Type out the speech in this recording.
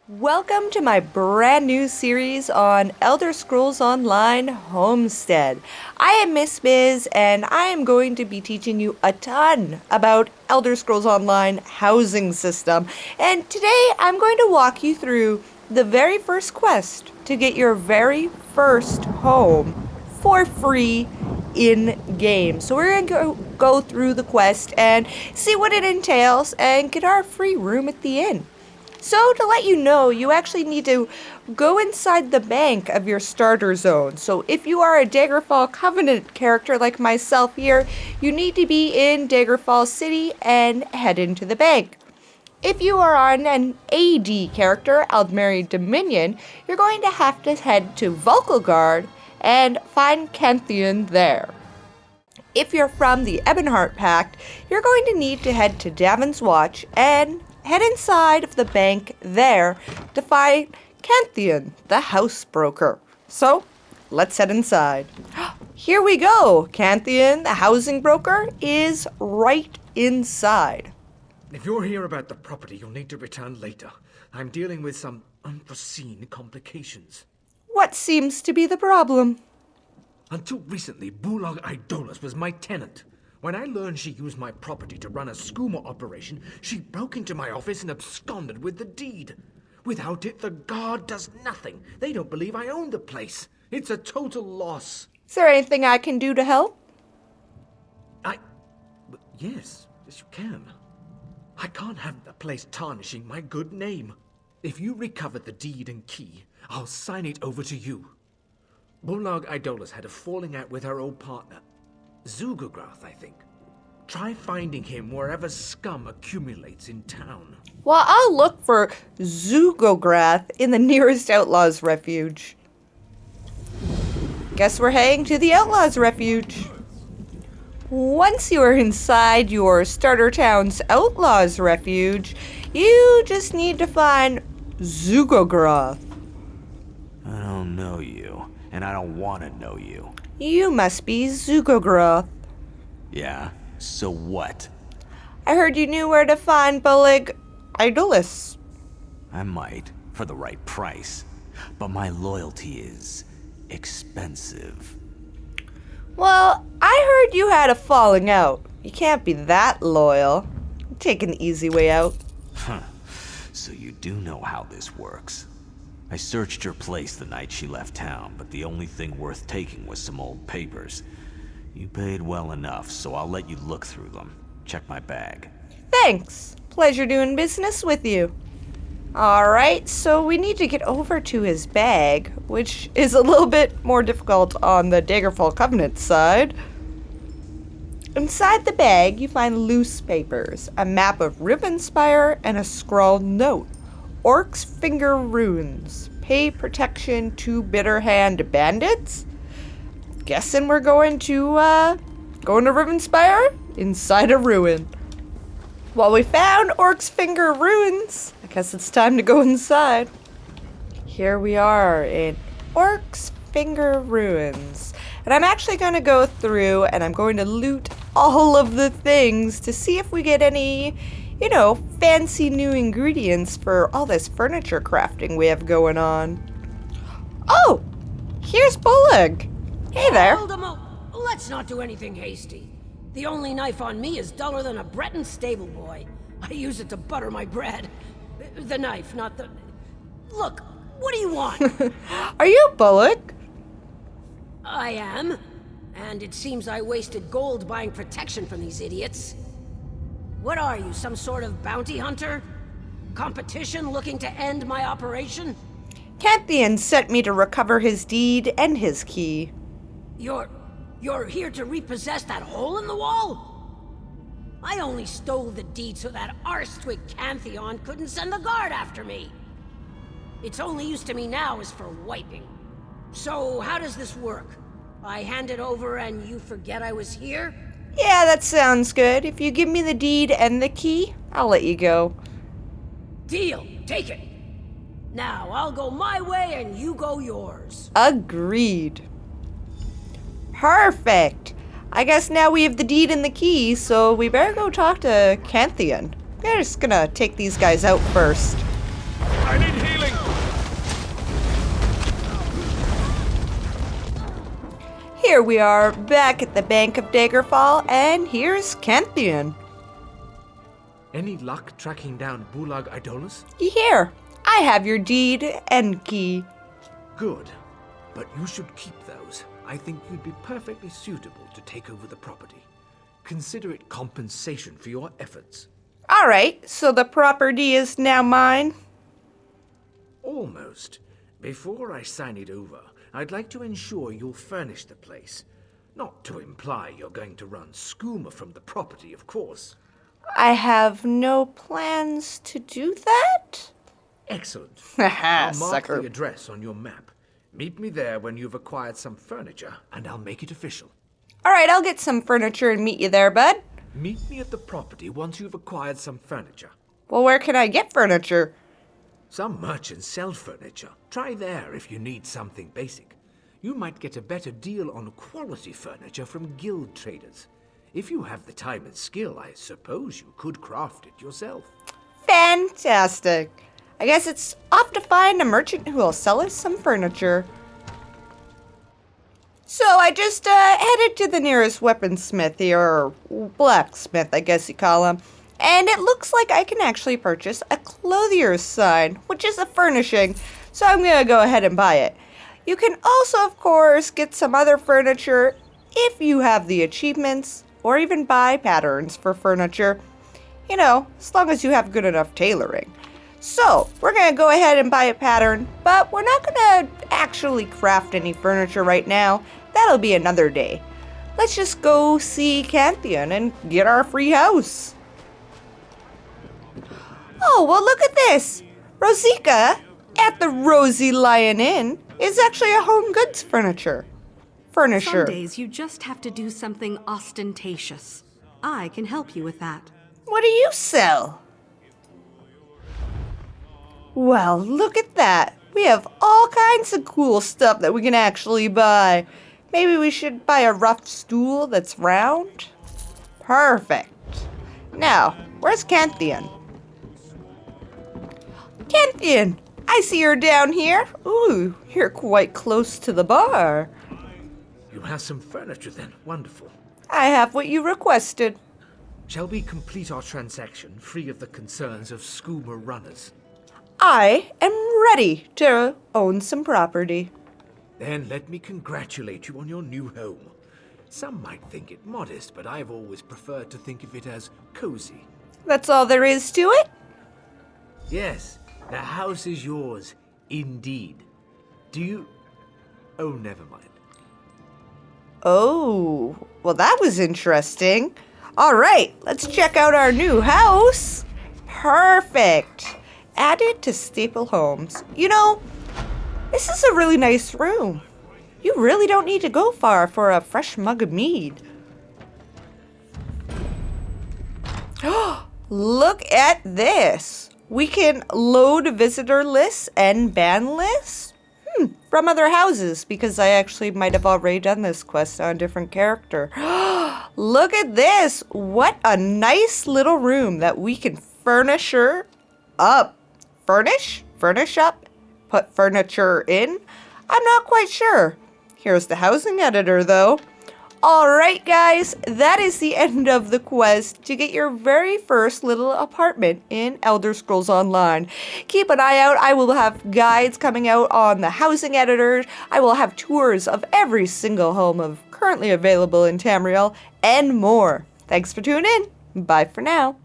Welcome to my brand new series on Elder Scrolls Online Homestead. I am Miss Bizz, and I am going to be teaching you a ton about Elder Scrolls Online housing system. And today I'm going to walk you through the very first quest to get your very first home for free in-game. So we're going to go through the quest and see what it entails and get our free room at the inn. So to let you know, you actually need to go inside the bank of your starter zone. So if you are a Daggerfall Covenant character like myself here, you need to be in Daggerfall City and head into the bank. If you are on an AD character, Aldmeri Dominion, you're going to have to head to Vulkelgard and find Campion there. If you're from the Ebonheart Pact, you're going to need to head to Davin's Watch and head inside of the bank there to find Campion, the house broker. So, let's head inside. Here we go! Campion, the housing broker, is right inside. If you're here about the property, you'll need to return later. I'm dealing with some unforeseen complications. What seems to be the problem? Until recently, Bulag Idolus was my tenant. When I learned she used my property to run a skooma operation, she broke into my office and absconded with the deed. Without it, the guard does nothing. They don't believe I own the place. It's a total loss. Is there anything I can do to help? Yes, you can. I can't have the place tarnishing my good name. If you recover the deed and key, I'll sign it over to you. Bulag Idolus had a falling out with her old partner. Zugograth, I think. Try finding him wherever scum accumulates in town. Well, I'll look for Zugograth in the nearest Outlaws Refuge. Guess we're heading to the Outlaws Refuge. Once you are inside your starter town's Outlaws Refuge, you just need to find Zugograth. I don't know you, and I don't want to know you. You must be Zugograth. Yeah? So what? I heard you knew where to find Bulag Idolus. I might, for the right price. But my loyalty is expensive. Well, I heard you had a falling out. You can't be that loyal. Take an easy way out. Huh. So you do know how this works. I searched your place the night she left town, but the only thing worth taking was some old papers. You paid well enough, so I'll let you look through them. Check my bag. Thanks. Pleasure doing business with you. Alright, so we need to get over to his bag, which is a little bit more difficult on the Daggerfall Covenant side. Inside the bag, you find loose papers, a map of Rivenspire, and a scrawled note. Orcs finger runes. Pay protection to bitter hand bandits? Guessing we're going to Rivenspire? Inside a ruin. Well, we found Orcs finger runes. I guess it's time to go inside. Here we are in Orcs finger ruins. And I'm actually going to go through and I'm going to loot all of the things to see if we get any, fancy new ingredients for all this furniture crafting we have going on. Oh, here's Bulag. Hey there. Hold a mo. Let's not do anything hasty. The only knife on me is duller than a Breton stable boy. I use it to butter my bread. The knife, not the... Look, what do you want? Are you Bulag? I am. And it seems I wasted gold buying protection from these idiots. What are you, some sort of bounty hunter? Competition looking to end my operation? Campion sent me to recover his deed and his key. You're here to repossess that hole in the wall? I only stole the deed so that arsewig Campion couldn't send the guard after me. Its only use to me now is for wiping. So how does this work? I hand it over and you forget I was here? Yeah, that sounds good. If you give me the deed and the key, I'll let you go. Deal. Take it. Now, I'll go my way and you go yours. Agreed. Perfect. I guess now we have the deed and the key, so we better go talk to Campion. We're just gonna take these guys out first. I need healing! Here we are back at the Bank of Daggerfall, and here's Campion. Any luck tracking down Bulag Idolus? Here, I have your deed and key. Good, but you should keep those. I think you'd be perfectly suitable to take over the property. Consider it compensation for your efforts. All right, so the property is now mine? Almost. Before I sign it over, I'd like to ensure you'll furnish the place. Not to imply you're going to run skooma from the property, of course. I have no plans to do that? Excellent. Haha, I'll mark sucker. the address on your map. Meet me there when you've acquired some furniture, and I'll make it official. All right, I'll get some furniture and meet you there, bud. Meet me at the property once you've acquired some furniture. Well, where can I get furniture? Some merchants sell furniture. Try there if you need something basic. You might get a better deal on quality furniture from guild traders. If you have the time and skill, I suppose you could craft it yourself. Fantastic. I guess it's off to find a merchant who will sell us some furniture. So I just headed to the nearest weaponsmith here, or blacksmith, I guess you call him. And it looks like I can actually purchase a clothier's sign, which is a furnishing. So I'm going to go ahead and buy it. You can also, of course, get some other furniture if you have the achievements, or even buy patterns for furniture. You know, as long as you have good enough tailoring. So, we're going to go ahead and buy a pattern, but we're not going to actually craft any furniture right now. That'll be another day. Let's just go see Campion and get our free house. Oh, well, look at this. Rasika at the Rosy Lion Inn is actually a home goods furnisher. Some days you just have to do something ostentatious. I can help you with that. What do you sell? Well, look at that. We have all kinds of cool stuff that we can actually buy. Maybe we should buy a rough stool that's round? Perfect. Now, where's Campion? Campion, I see you're down here. Ooh, you're quite close to the bar. You have some furniture then. Wonderful. I have what you requested. Shall we complete our transaction free of the concerns of skooma runners? I am ready to own some property. Then let me congratulate you on your new home. Some might think it modest, but I've always preferred to think of it as cozy. That's all there is to it? Yes, the house is yours, indeed. Do you... Oh, never mind. Oh, well that was interesting. All right, let's check out our new house. Perfect. Added to staple homes. You know, this is a really nice room. You really don't need to go far for a fresh mug of mead. Look at this. We can load visitor lists and ban lists from other houses, because I actually might have already done this quest on a different character. Look at this. What a nice little room that we can furnish up. Furnish up? Put furniture in? I'm not quite sure. Here's the housing editor, though. Alright, guys, that is the end of the quest to get your very first little apartment in Elder Scrolls Online. Keep an eye out. I will have guides coming out on the housing editor. I will have tours of every single home currently available in Tamriel, and more. Thanks for tuning in. Bye for now.